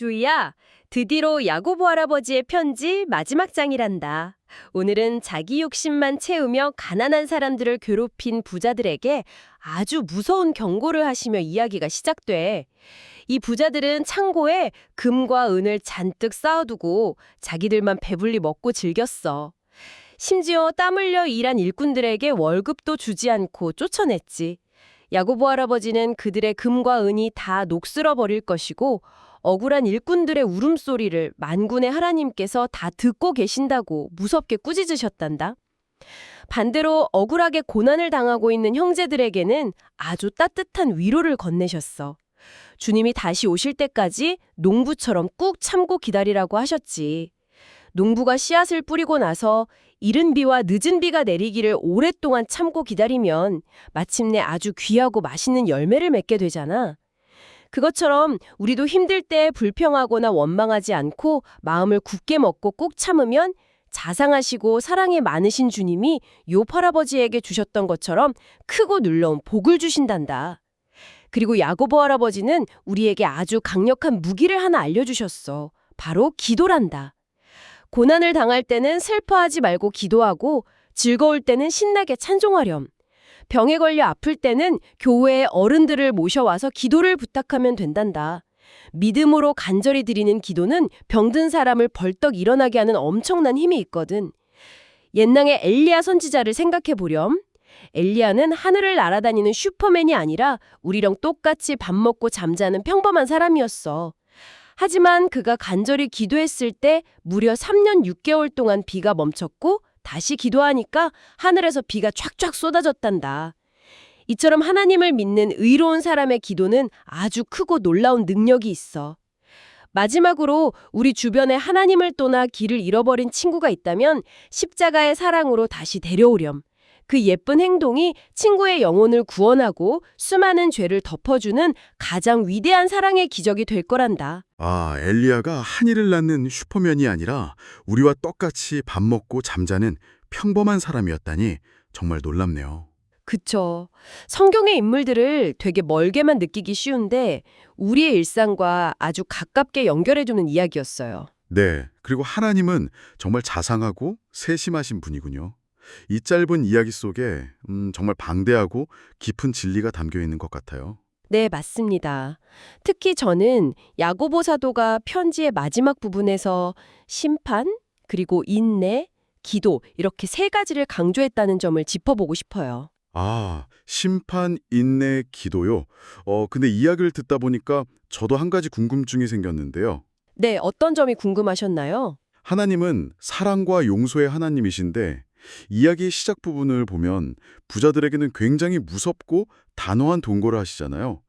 주희야, 드디어 야고보 할아버지의 편지 마지막 장이란다. 오늘은 자기 욕심만 채우며 가난한 사람들을 괴롭힌 부자들에게 아주 무서운 경고를 하시며 이야기가 시작돼. 이 부자들은 창고에 금과 은을 잔뜩 쌓아두고 자기들만 배불리 먹고 즐겼어. 심지어 땀 흘려 일한 일꾼들에게 월급도 주지 않고 쫓아냈지. 야고보 할아버지는 그들의 금과 은이 다 녹슬어 버릴 것이고 억울한 일꾼들의 울음소리를 만군의 하나님께서 다 듣고 계신다고 무섭게 꾸짖으셨단다. 반대로 억울하게 고난을 당하고 있는 형제들에게는 아주 따뜻한 위로를 건네셨어. 주님이 다시 오실 때까지 농부처럼 꾹 참고 기다리라고 하셨지. 농부가 씨앗을 뿌리고 나서 이른 비와 늦은 비가 내리기를 오랫동안 참고 기다리면 마침내 아주 귀하고 맛있는 열매를 맺게 되잖아. 그것처럼 우리도 힘들 때 불평하거나 원망하지 않고 마음을 굳게 먹고 꾹 참으면 자상하시고 사랑이 많으신 주님이 욥 할아버지에게 주셨던 것처럼 크고 놀라운 복을 주신단다. 그리고 야고보 할아버지는 우리에게 아주 강력한 무기를 하나 알려주셨어. 바로 기도란다. 고난을 당할 때는 슬퍼하지 말고 기도하고 즐거울 때는 신나게 찬송하렴. 병에 걸려 아플 때는 교회의 어른들을 모셔와서 기도를 부탁하면 된단다. 믿음으로 간절히 드리는 기도는 병든 사람을 벌떡 일어나게 하는 엄청난 힘이 있거든. 옛날의 엘리야 선지자를 생각해 보렴. 엘리야는 하늘을 날아다니는 슈퍼맨이 아니라 우리랑 똑같이 밥 먹고 잠자는 평범한 사람이었어. 하지만 그가 간절히 기도했을 때 무려 3년 6개월 동안 비가 멈췄고 다시 기도하니까 하늘에서 비가 쫙쫙 쏟아졌단다. 이처럼 하나님을 믿는 의로운 사람의 기도는 아주 크고 놀라운 능력이 있어. 마지막으로 우리 주변에 하나님을 떠나 길을 잃어버린 친구가 있다면 십자가의 사랑으로 다시 데려오렴. 그 예쁜 행동이 친구의 영혼을 구원하고 수많은 죄를 덮어주는 가장 위대한 사랑의 기적이 될 거란다. 아, 엘리야가 한이를 낳는 슈퍼맨이 아니라 우리와 똑같이 밥 먹고 잠자는 평범한 사람이었다니 정말 놀랍네요. 그쵸. 성경의 인물들을 되게 멀게만 느끼기 쉬운데 우리의 일상과 아주 가깝게 연결해주는 이야기였어요. 네, 그리고 하나님은 정말 자상하고 세심하신 분이군요. 이 짧은 이야기 속에 정말 방대하고 깊은 진리가 담겨 있는 것 같아요. 네, 맞습니다. 특히 저는 야고보 사도가 편지의 마지막 부분에서 심판, 그리고 인내, 기도 이렇게 세 가지를 강조했다는 점을 짚어보고 싶어요. 아, 심판, 인내, 기도요. 근데 이야기를 듣다 보니까 저도 한 가지 궁금증이 생겼는데요. 네, 어떤 점이 궁금하셨나요? 하나님은 사랑과 용서의 하나님이신데 이야기의 시작 부분을 보면 부자들에게는 굉장히 무섭고 단호한 동거를 하시잖아요.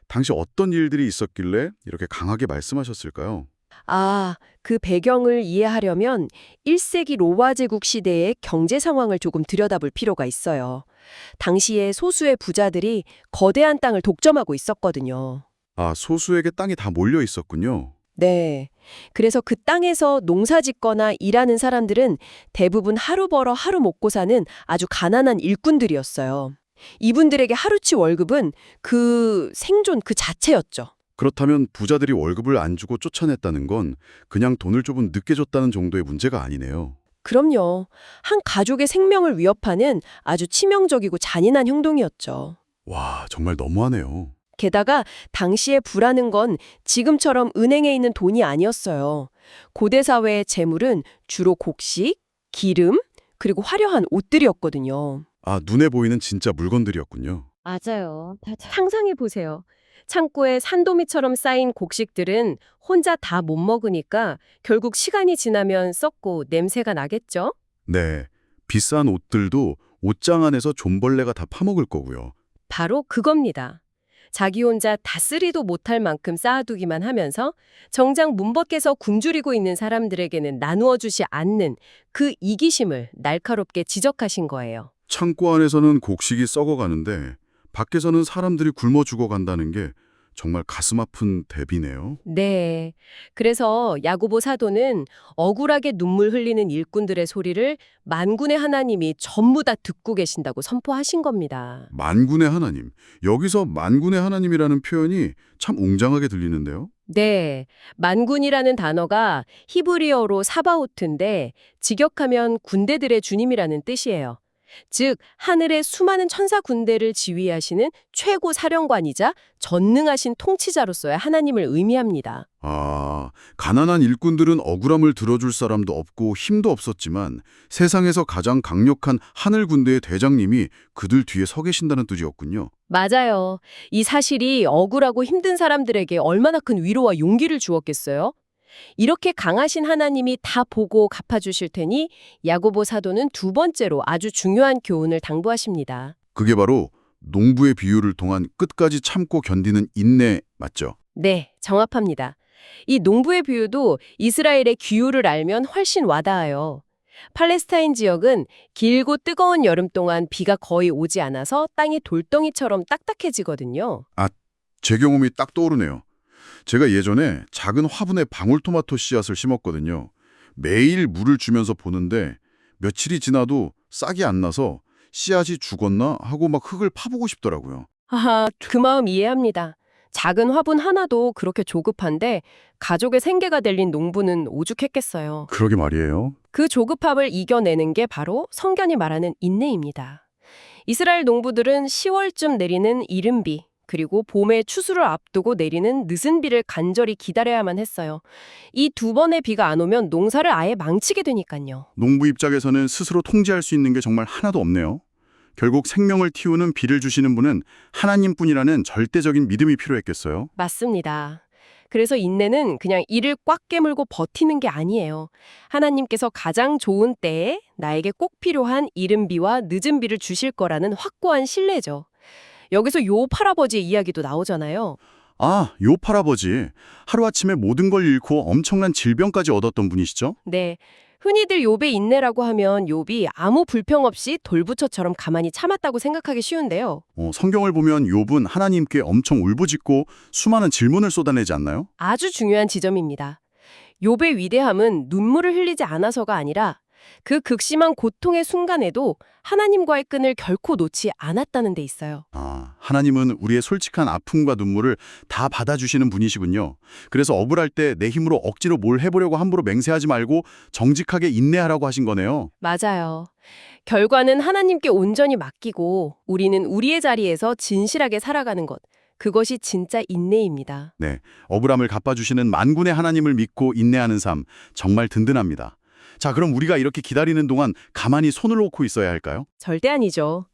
당시 어떤 일들이 있었길래 이렇게 강하게 말씀하셨을까요? 아, 그 배경을 이해하려면 1세기 로마 제국 시대의 경제 상황을 조금 들여다볼 필요가 있어요. 당시에 소수의 부자들이 거대한 땅을 독점하고 있었거든요. 아, 소수에게 땅이 다 몰려 있었군요. 네. 그래서 그 땅에서 농사 짓거나 일하는 사람들은 대부분 하루 벌어 하루 먹고 사는 아주 가난한 일꾼들이었어요. 이분들에게 하루치 월급은 그 생존 그 자체였죠. 그렇다면 부자들이 월급을 안 주고 쫓아냈다는 건 그냥 돈을 조금 늦게 줬다는 정도의 문제가 아니네요. 그럼요. 한 가족의 생명을 위협하는 아주 치명적이고 잔인한 행동이었죠. 와, 정말 너무하네요. 게다가 당시에 부라는 건 지금처럼 은행에 있는 돈이 아니었어요. 고대 사회의 재물은 주로 곡식, 기름, 그리고 화려한 옷들이었거든요. 아, 눈에 보이는 진짜 물건들이었군요. 맞아요. 상상해 보세요. 창고에 산더미처럼 쌓인 곡식들은 혼자 다 못 먹으니까 결국 시간이 지나면 썩고 냄새가 나겠죠? 네, 비싼 옷들도 옷장 안에서 존벌레가 다 파먹을 거고요. 바로 그겁니다. 자기 혼자 다스리도 못할 만큼 쌓아두기만 하면서 정작 문밖에서 굶주리고 있는 사람들에게는 나누어 주지 않는 그 이기심을 날카롭게 지적하신 거예요. 창고 안에서는 곡식이 썩어가는데 밖에서는 사람들이 굶어 죽어간다는 게 정말 가슴 아픈 대비네요. 네. 그래서 야고보 사도는 억울하게 눈물 흘리는 일꾼들의 소리를 만군의 하나님이 전부 다 듣고 계신다고 선포하신 겁니다. 만군의 하나님. 여기서 만군의 하나님이라는 표현이 참 웅장하게 들리는데요. 네, 만군이라는 단어가 히브리어로 사바오트인데 직역하면 군대들의 주님이라는 뜻이에요. 즉, 하늘의 수많은 천사 군대를 지휘하시는 최고 사령관이자 전능하신 통치자로서의 하나님을 의미합니다. 아, 가난한 일꾼들은 억울함을 들어줄 사람도 없고 힘도 없었지만 세상에서 가장 강력한 하늘 군대의 대장님이 그들 뒤에 서 계신다는 뜻이었군요. 맞아요. 이 사실이 억울하고 힘든 사람들에게 얼마나 큰 위로와 용기를 주었겠어요? 이렇게 강하신 하나님이 다 보고 갚아주실 테니 야고보 사도는 두 번째로 아주 중요한 교훈을 당부하십니다. 그게 바로 농부의 비유를 통한 끝까지 참고 견디는 인내 맞죠? 네, 정확합니다. 이 농부의 비유도 이스라엘의 기후를 알면 훨씬 와닿아요. 팔레스타인 지역은 길고 뜨거운 여름 동안 비가 거의 오지 않아서 땅이 돌덩이처럼 딱딱해지거든요. 제 경험이 딱 떠오르네요. 제가 예전에 작은 화분에 방울토마토 씨앗을 심었거든요. 매일 물을 주면서 보는데 며칠이 지나도 싹이 안 나서 씨앗이 죽었나 하고 막 흙을 파보고 싶더라고요. 하하, 그 마음 이해합니다. 작은 화분 하나도 그렇게 조급한데 가족의 생계가 달린 농부는 오죽했겠어요. 그러게 말이에요. 그 조급함을 이겨내는 게 바로 성경이 말하는 인내입니다. 이스라엘 농부들은 10월쯤 내리는 이른비, 그리고 봄의 추수를 앞두고 내리는 늦은 비를 간절히 기다려야만 했어요. 이 두 번의 비가 안 오면 농사를 아예 망치게 되니까요. 농부 입장에서는 스스로 통제할 수 있는 게 정말 하나도 없네요. 결국 생명을 틔우는 비를 주시는 분은 하나님뿐이라는 절대적인 믿음이 필요했겠어요. 맞습니다. 그래서 인내는 그냥 이를 꽉 깨물고 버티는 게 아니에요. 하나님께서 가장 좋은 때에 나에게 꼭 필요한 이른 비와 늦은 비를 주실 거라는 확고한 신뢰죠. 여기서 욥 할아버지의 이야기도 나오잖아요. 아, 욥 할아버지. 하루아침에 모든 걸 잃고 엄청난 질병까지 얻었던 분이시죠? 네. 흔히들 욥의 인내라고 하면 욥이 아무 불평 없이 돌부처처럼 가만히 참았다고 생각하기 쉬운데요. 성경을 보면 욥은 하나님께 엄청 울부짖고 수많은 질문을 쏟아내지 않나요? 아주 중요한 지점입니다. 욥의 위대함은 눈물을 흘리지 않아서가 아니라 그 극심한 고통의 순간에도 하나님과의 끈을 결코 놓지 않았다는 데 있어요. 아, 하나님은 우리의 솔직한 아픔과 눈물을 다 받아주시는 분이시군요. 그래서 억울할 때 내 힘으로 억지로 뭘 해보려고 함부로 맹세하지 말고 정직하게 인내하라고 하신 거네요. 맞아요. 결과는 하나님께 온전히 맡기고 우리는 우리의 자리에서 진실하게 살아가는 것. 그것이 진짜 인내입니다. 네, 억울함을 갚아주시는 만군의 하나님을 믿고 인내하는 삶, 정말 든든합니다. 자, 그럼 우리가 이렇게 기다리는 동안 가만히 손을 놓고 있어야 할까요? 절대 아니죠.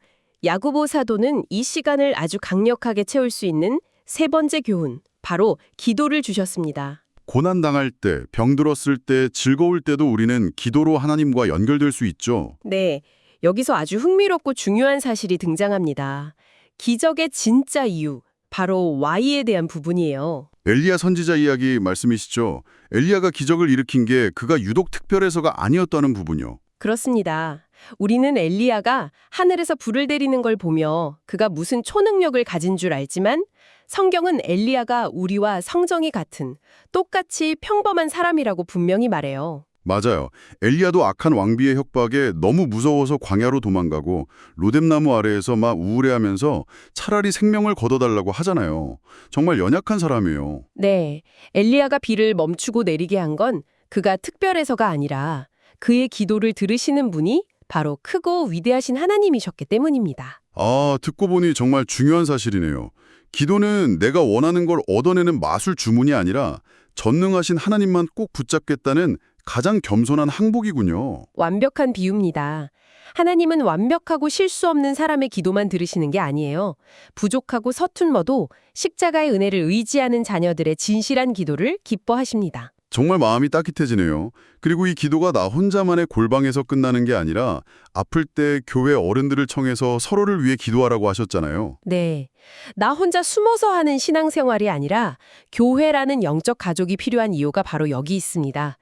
야고보 사도는 이 시간을 아주 강력하게 채울 수 있는 세 번째 교훈, 바로 기도를 주셨습니다. 고난당할 때, 병들었을 때, 즐거울 때도 우리는 기도로 하나님과 연결될 수 있죠. 네, 여기서 아주 흥미롭고 중요한 사실이 등장합니다. 기적의 진짜 이유, 바로 Y에 대한 부분이에요. 엘리야 선지자 이야기 말씀이시죠? 엘리야가 기적을 일으킨 게 그가 유독 특별해서가 아니었다는 부분이요. 그렇습니다. 우리는 엘리야가 하늘에서 불을 내리는 걸 보며 그가 무슨 초능력을 가진 줄 알지만 성경은 엘리야가 우리와 성정이 같은 똑같이 평범한 사람이라고 분명히 말해요. 맞아요. 엘리야도 악한 왕비의 협박에 너무 무서워서 광야로 도망가고 로뎀나무 아래에서 막 우울해하면서 차라리 생명을 걷어달라고 하잖아요. 정말 연약한 사람이에요. 네, 엘리야가 비를 멈추고 내리게 한 건 그가 특별해서가 아니라 그의 기도를 들으시는 분이 바로 크고 위대하신 하나님이셨기 때문입니다. 아, 듣고 보니 정말 중요한 사실이네요. 기도는 내가 원하는 걸 얻어내는 마술 주문이 아니라 전능하신 하나님만 꼭 붙잡겠다는 가장 겸손한 항복이군요. 완벽한 비유입니다. 하나님은 완벽하고 실수 없는 사람의 기도만 들으시는 게 아니에요. 부족하고 서툰어도 십자가의 은혜를 의지하는 자녀들의 진실한 기도를 기뻐하십니다. 정말 마음이 따뜻해지네요. 그리고 이 기도가 나 혼자만의 골방에서 끝나는 게 아니라 아플 때 교회 어른들을 청해서 서로를 위해 기도하라고 하셨잖아요. 네. 나 혼자 숨어서 하는 신앙생활이 아니라 교회라는 영적 가족이 필요한 이유가 바로 여기 있습니다.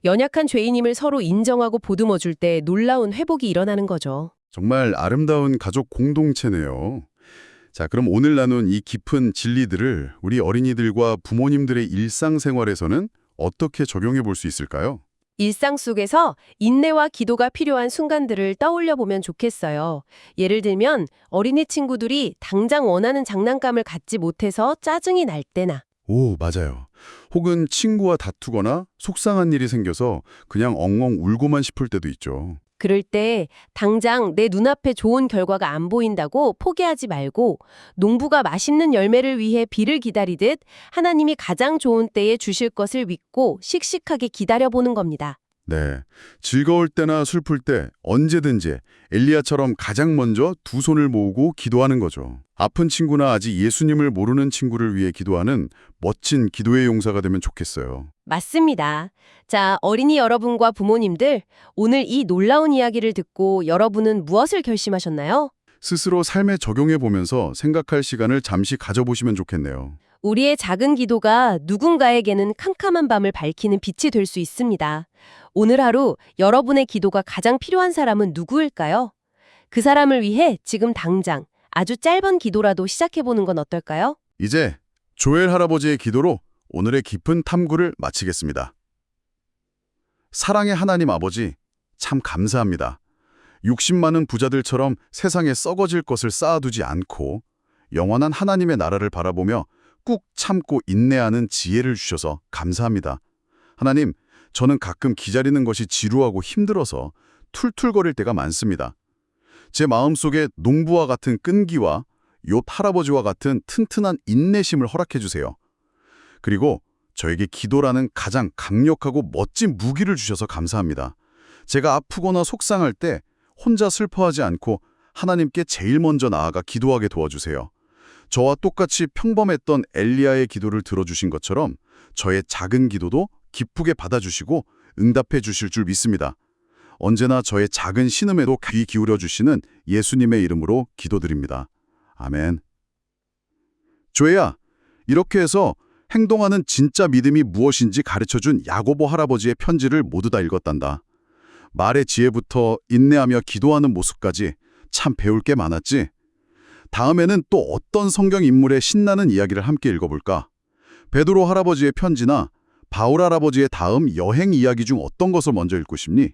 연약한 죄인임을 서로 인정하고 보듬어 줄 때 놀라운 회복이 일어나는 거죠. 정말 아름다운 가족 공동체네요. 자, 그럼 오늘 나눈 이 깊은 진리들을 우리 어린이들과 부모님들의 일상생활에서는 어떻게 적용해 볼 수 있을까요? 일상 속에서 인내와 기도가 필요한 순간들을 떠올려 보면 좋겠어요. 예를 들면 어린이 친구들이 당장 원하는 장난감을 갖지 못해서 짜증이 날 때나 오, 맞아요. 혹은 친구와 다투거나 속상한 일이 생겨서 그냥 엉엉 울고만 싶을 때도 있죠. 그럴 때 당장 내 눈앞에 좋은 결과가 안 보인다고 포기하지 말고 농부가 맛있는 열매를 위해 비를 기다리듯 하나님이 가장 좋은 때에 주실 것을 믿고 씩씩하게 기다려보는 겁니다. 네, 즐거울 때나 슬플 때 언제든지 엘리야처럼 가장 먼저 두 손을 모으고 기도하는 거죠. 아픈 친구나 아직 예수님을 모르는 친구를 위해 기도하는 멋진 기도의 용사가 되면 좋겠어요. 맞습니다. 자, 어린이 여러분과 부모님들, 오늘 이 놀라운 이야기를 듣고 여러분은 무엇을 결심하셨나요? 스스로 삶에 적용해 보면서 생각할 시간을 잠시 가져보시면 좋겠네요. 우리의 작은 기도가 누군가에게는 캄캄한 밤을 밝히는 빛이 될 수 있습니다. 오늘 하루 여러분의 기도가 가장 필요한 사람은 누구일까요? 그 사람을 위해 지금 당장 아주 짧은 기도라도 시작해보는 건 어떨까요? 이제 조엘 할아버지의 기도로 오늘의 깊은 탐구를 마치겠습니다. 사랑의 하나님 아버지, 참 감사합니다. 욕심 많은 부자들처럼 세상에 썩어질 것을 쌓아두지 않고 영원한 하나님의 나라를 바라보며 꾹 참고 인내하는 지혜를 주셔서 감사합니다. 하나님, 저는 가끔 기다리는 것이 지루하고 힘들어서 툴툴거릴 때가 많습니다. 제 마음속에 농부와 같은 끈기와 욥 할아버지와 같은 튼튼한 인내심을 허락해 주세요. 그리고 저에게 기도라는 가장 강력하고 멋진 무기를 주셔서 감사합니다. 제가 아프거나 속상할 때 혼자 슬퍼하지 않고 하나님께 제일 먼저 나아가 기도하게 도와주세요. 저와 똑같이 평범했던 엘리야의 기도를 들어주신 것처럼 저의 작은 기도도 기쁘게 받아주시고 응답해 주실 줄 믿습니다. 언제나 저의 작은 신음에도 귀 기울여 주시는 예수님의 이름으로 기도드립니다. 아멘. 조혜야, 이렇게 해서 행동하는 진짜 믿음이 무엇인지 가르쳐준 야고보 할아버지의 편지를 모두 다 읽었단다. 말의 지혜부터 인내하며 기도하는 모습까지 참 배울 게 많았지? 다음에는 또 어떤 성경 인물의 신나는 이야기를 함께 읽어볼까? 베드로 할아버지의 편지나 바울 할아버지의 다음 여행 이야기 중 어떤 것을 먼저 읽고 싶니?